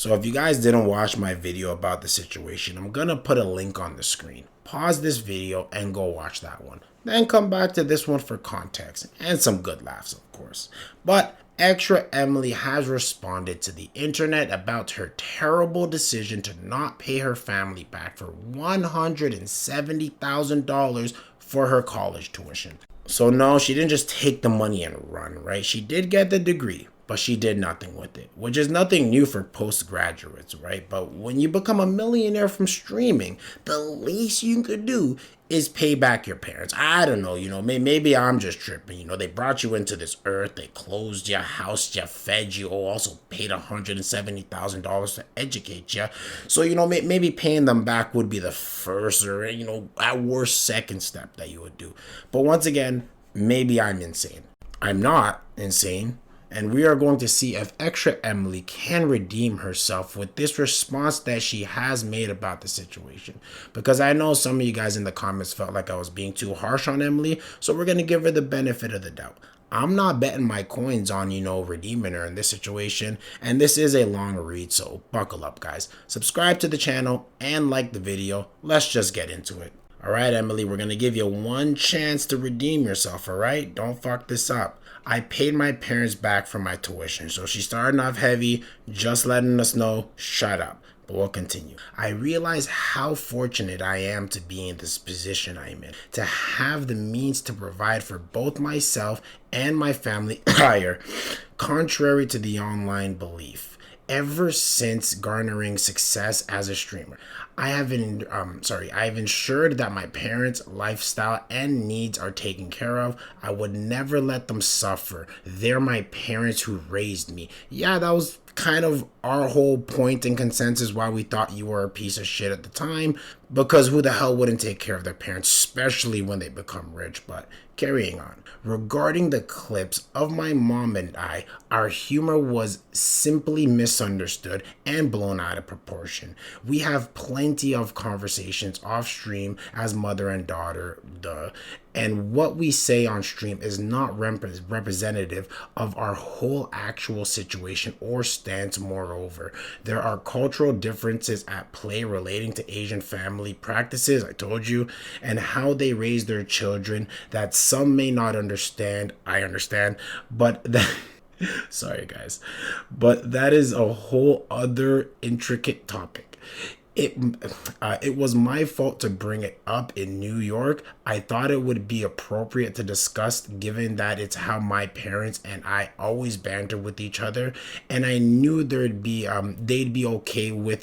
So if you guys didn't watch my video about the situation, I'm gonna put a link on the screen. Pause this video and go watch that one. Then come back to this one for context and some good laughs, of course. But ExtraEmily has responded to the internet about her terrible decision to not pay her family back for $170,000 for her college tuition. So no, she didn't just take the money and run, right? She did get the degree, but she did nothing with it, which is nothing new for postgraduates, right? But when you become a millionaire from streaming, the least you could do is pay back your parents. I don't know, maybe I'm just tripping. They brought you into this earth, they closed your house, you fed you, also paid $170,000 to educate you. So, maybe paying them back would be the first or, at worst, second step that you would do. But once again, maybe I'm insane. I'm not insane. And we are going to see if ExtraEmily can redeem herself with this response that she has made about the situation. Because I know some of you guys in the comments felt like I was being too harsh on Emily, so we're going to give her the benefit of the doubt. I'm not betting my coins on, redeeming her in this situation, and this is a long read, so buckle up, guys. Subscribe to the channel and like the video. Let's just get into it. Alright, Emily, we're going to give you one chance to redeem yourself, alright? Don't fuck this up. I paid my parents back for my tuition, so she's starting off heavy, just letting us know, shut up. But we'll continue. I realize how fortunate I am to be in this position I'm in, to have the means to provide for both myself and my family higher, contrary to the online belief. Ever since garnering success as a streamer, I've ensured that my parents' lifestyle and needs are taken care of. I would never let them suffer. They're my parents who raised me. Yeah, that was kind of our whole point and consensus why we thought you were a piece of shit at the time, because who the hell wouldn't take care of their parents, especially when they become rich? But carrying on. Regarding the clips of my mom and I, our humor was simply misunderstood and blown out of proportion. We have plenty of conversations off stream as mother and daughter, and what we say on stream is not representative of our whole actual situation or stance. Moreover, there are cultural differences at play relating to Asian family practices, I told you, and how they raise their children that some may not understand. I understand, but that sorry guys, but that is a whole other intricate topic. It was my fault to bring it up in New York. I thought it would be appropriate to discuss, given that it's how my parents and I always banter with each other, and I knew they'd be okay with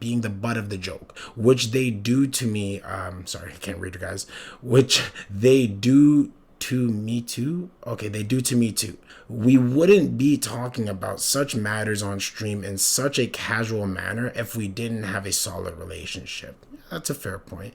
being the butt of the joke, which they do to me. Sorry, I can't read you guys. Which they do to me too. Okay, they do to me too. We wouldn't be talking about such matters on stream in such a casual manner if we didn't have a solid relationship. That's a fair point.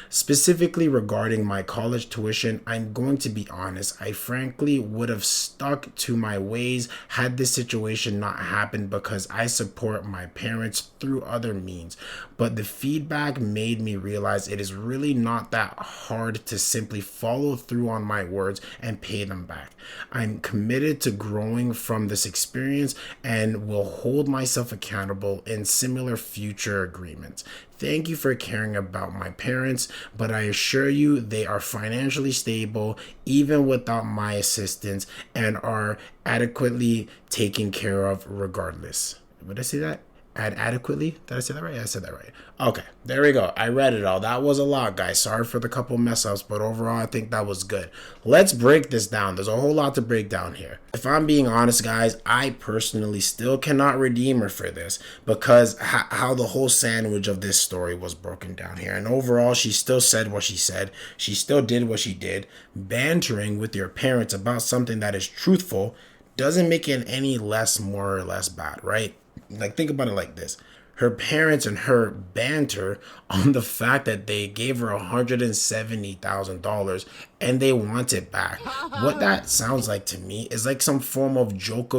Specifically regarding my college tuition, I'm going to be honest. I frankly would have stuck to my ways had this situation not happened, because I support my parents through other means. But the feedback made me realize it is really not that hard to simply follow through on my words and pay them back. I'm committed to growing from this experience and will hold myself accountable in similar future agreements. Thank you for caring about my parents, but I assure you they are financially stable even without my assistance and are adequately taken care of regardless. Did I say that? Adequately? Did I say that right? Yeah, I said that right. Okay, there we go. I read it all. That was a lot, guys. Sorry for the couple mess ups, but overall, I think that was good. Let's break this down. There's a whole lot to break down here. If I'm being honest, guys, I personally still cannot redeem her for this, because how the whole sandwich of this story was broken down here. And overall, she still said what she said. She still did what she did. Bantering with your parents about something that is truthful doesn't make it any less, more or less bad, right? Like, think about it like this. Her parents and her banter on the fact that they gave her $170,000 and they want it back. What that sounds like to me is like some form of joke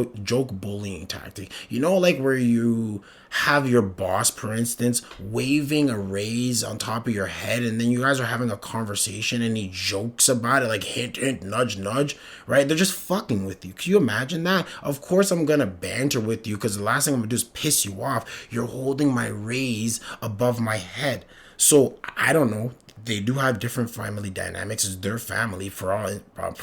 bullying tactic. You know, like where you have your boss, for instance, waving a raise on top of your head, and then you guys are having a conversation and he jokes about it, like hint, hint, nudge, nudge, right? They're just fucking with you. Can you imagine that? Of course I'm gonna banter with you because the last thing I'm gonna do is piss you off. You're holding my raise above my head. So I don't know. They do have different family dynamics. It's their family. For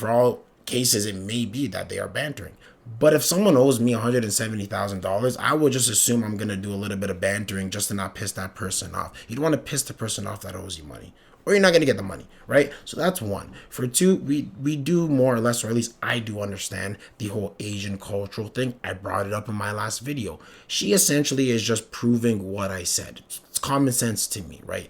all cases, it may be that they are bantering. But if someone owes me $170,000, I would just assume I'm gonna do a little bit of bantering just to not piss that person off. You don't want to piss the person off that owes you money, or you're not gonna get the money, right? So that's one. For two, we do more or less, or at least I do understand the whole Asian cultural thing. I brought it up in my last video. She essentially is just proving what I said. It's common sense to me, right?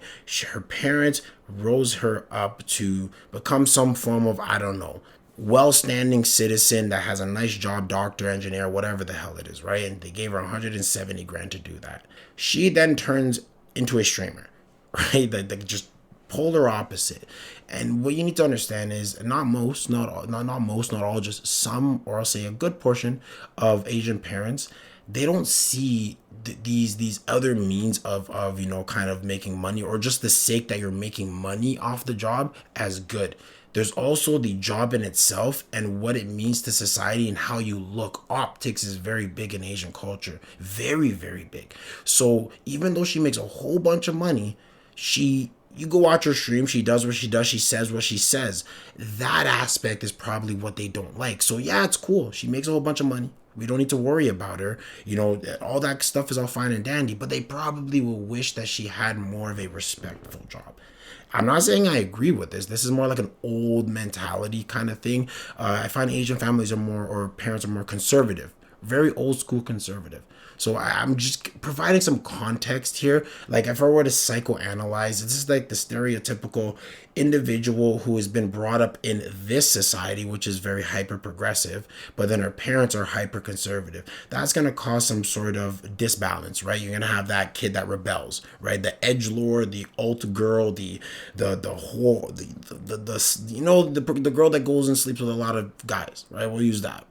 Her parents rose her up to become some form of, I don't know, well-standing citizen that has a nice job, doctor, engineer, whatever the hell it is, right? And they gave her 170 grand to do that. She then turns into a streamer, right? That just polar opposite. And what you need to understand is not most, not all, just some, or I'll say a good portion of Asian parents, they don't see these other means of kind of making money, or just the sake that you're making money off the job, as good. There's also the job in itself and what it means to society and how you look. Optics is very big in Asian culture. Very, very big. So even though she makes a whole bunch of money, you go watch her stream, she does what she does, she says what she says. That aspect is probably what they don't like. So yeah, it's cool. She makes a whole bunch of money. We don't need to worry about her. All that stuff is all fine and dandy, but they probably will wish that she had more of a respectful job. I'm not saying I agree with this. This is more like an old mentality kind of thing. I find Asian families or parents are more conservative, very old school conservative. So I'm just providing some context here. Like if I were to psychoanalyze, this is like the stereotypical individual who has been brought up in this society, which is very hyper progressive, but then her parents are hyper conservative. That's going to cause some sort of disbalance, right? You're going to have that kid that rebels, right? The edgelord, the alt girl, the whole, the girl that goes and sleeps with a lot of guys, right? We'll use that.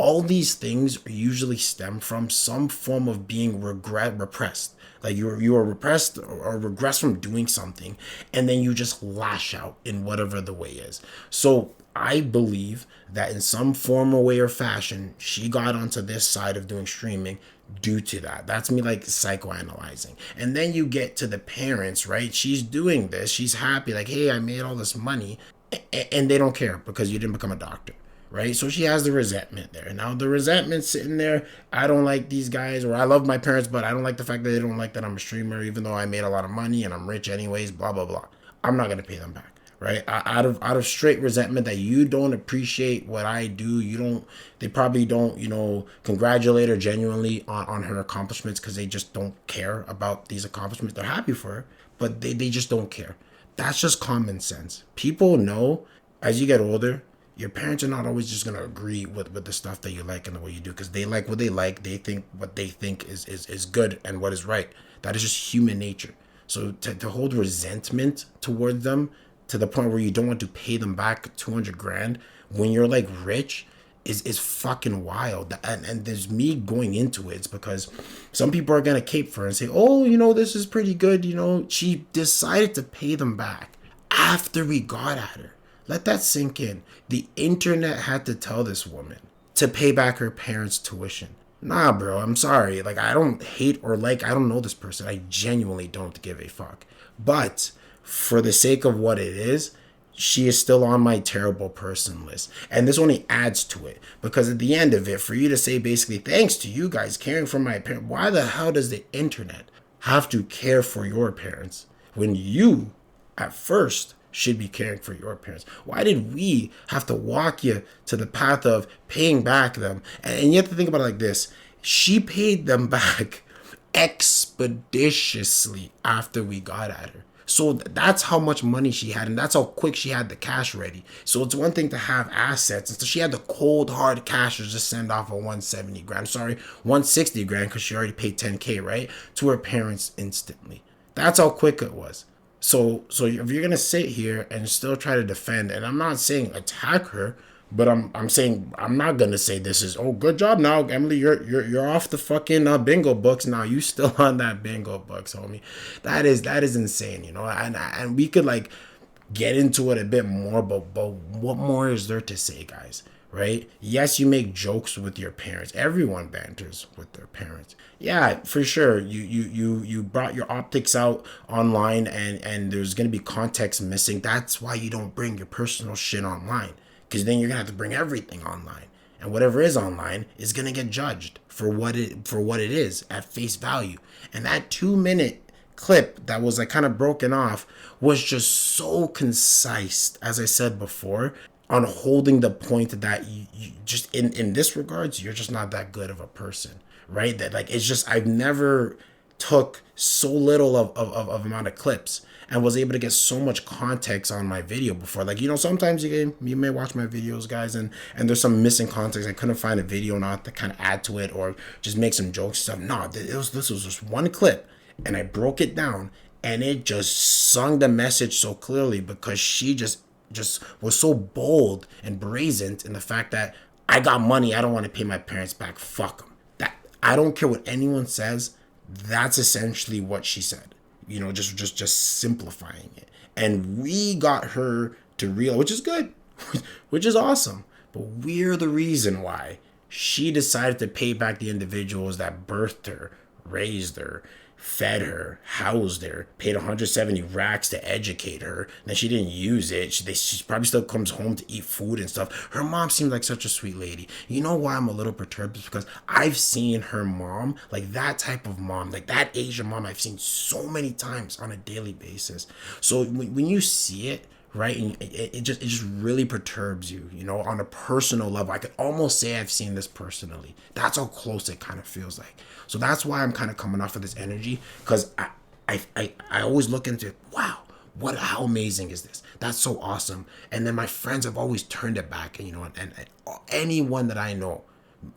All these things usually stem from some form of being repressed. Like you are repressed or regress from doing something, and then you just lash out in whatever the way is. So I believe that in some form or way or fashion, she got onto this side of doing streaming due to that. That's me like psychoanalyzing. And then you get to the parents, right? She's doing this. She's happy. Like, hey, I made all this money. And they don't care because you didn't become a doctor. Right? So she has the resentment there. Now the resentment's sitting there. I don't like these guys, or I love my parents, but I don't like the fact that they don't like that I'm a streamer, even though I made a lot of money and I'm rich anyways, blah, blah, blah. I'm not going to pay them back. Right? Out of straight resentment that you don't appreciate what I do. They probably don't, congratulate her genuinely on her accomplishments because they just don't care about these accomplishments. They're happy for her, but they just don't care. That's just common sense. People know as you get older, your parents are not always just going to agree with the stuff that you like and the way you do, because they like what they like. They think what they think is good and what is right. That is just human nature. So to hold resentment towards them to the point where you don't want to pay them back 200 grand when you're like rich is fucking wild. And there's me going into it. It's because some people are going to cape for her and say, oh, this is pretty good. She decided to pay them back after we got at her. Let that sink in. The internet had to tell this woman to pay back her parents' tuition. Nah, bro, I'm sorry. Like, I don't hate or I don't know this person. I genuinely don't give a fuck. But for the sake of what it is, she is still on my terrible person list. And this only adds to it. Because at the end of it, for you to say basically, thanks to you guys caring for my parents, why the hell does the internet have to care for your parents when you, at first, should be caring for your parents? Why did we have to walk you to the path of paying back them? And you have to think about it like this. She paid them back expeditiously after we got at her. So that's how much money she had, and that's how quick she had the cash ready. So it's one thing to have assets, and so she had the cold hard cash to just send off a 170 grand, 160 grand, because she already paid 10K, right, to her parents instantly. That's how quick it was. So if you're gonna sit here and still try to defend, and I'm not saying attack her, but I'm saying I'm not gonna say this is, oh, good job now, Emily, you're off the fucking bingo books now. You still on that bingo books, homie. That is insane, you know. And we could like get into it a bit more, but what more is there to say, guys? Right? Yes, you make jokes with your parents. Everyone banters with their parents. Yeah, for sure. You brought your optics out online, and there's gonna be context missing. That's why you don't bring your personal shit online, because then you're gonna have to bring everything online, and whatever is online is gonna get judged for what it is at face value. And that 2 minute clip that was like kind of broken off was just so concise, as I said before, on holding the point that you just in this regards, you're just not that good of a person, right? That like, it's just, I've never took so little of amount of clips and was able to get so much context on my video before. Like, you know, sometimes you may watch my videos, guys, and there's some missing context. I couldn't find a video not to kind of add to it or just make some jokes and stuff. No, this was just one clip, and I broke it down, and it just sung the message so clearly, because she just was so bold and brazen in the fact that I got money, I don't want to pay my parents back. Fuck them. That, I don't care what anyone says. That's essentially what she said. You know, just simplifying it. And we got her to real, which is good, which is awesome. But we're the reason why she decided to pay back the individuals that birthed her, raised her, fed her, housed her, paid 170 racks to educate her. And then she didn't use it. She probably still comes home to eat food and stuff. Her mom seemed like such a sweet lady. You know why I'm a little perturbed? Is because I've seen her mom, like that type of mom, like that Asian mom, I've seen so many times on a daily basis. So when you see it, right, and it just really perturbs you, you know, on a personal level. I could almost say I've seen this personally. That's how close it kind of feels like. So that's why I'm kind of coming off of this energy, because I always look into, wow, how amazing is this? That's so awesome. And then my friends have always turned it back, and you know, and anyone that I know,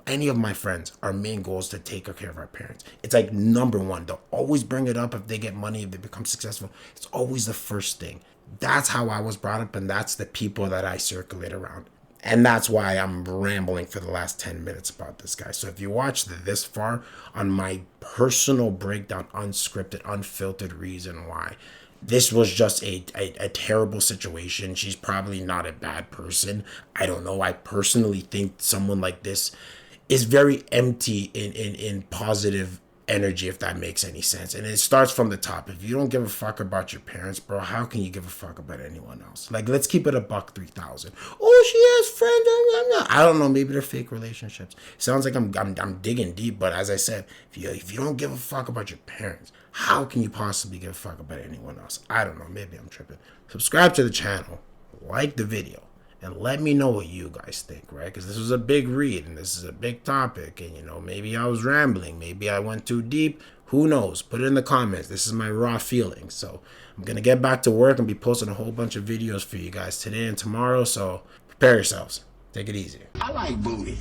any of my friends, our main goal is to take care of our parents. It's like number one. They'll always bring it up if they get money, if they become successful. It's always the first thing. That's how I was brought up, and that's the people that I circulate around. And that's why I'm rambling for the last 10 minutes about this guy. So if you watched this far on my personal breakdown, unscripted, unfiltered reason why, this was just a terrible situation. She's probably not a bad person. I don't know. I personally think someone like this is very empty in positive energy, if that makes any sense. And it starts from the top. If you don't give a fuck about your parents, bro, how can you give a fuck about anyone else? Like, let's keep it a buck 3,000. Oh, she has friends. I don't know. Maybe they're fake relationships. Sounds like I'm digging deep, but as I said, if you don't give a fuck about your parents, how can you possibly give a fuck about anyone else? I don't know. Maybe I'm tripping. Subscribe to the channel, like the video, and let me know what you guys think, right? Because this was a big read, and this is a big topic, and, you know, maybe I was rambling. Maybe I went too deep. Who knows? Put it in the comments. This is my raw feelings. So I'm going to get back to work and be posting a whole bunch of videos for you guys today and tomorrow. So prepare yourselves. Take it easy. I like booty.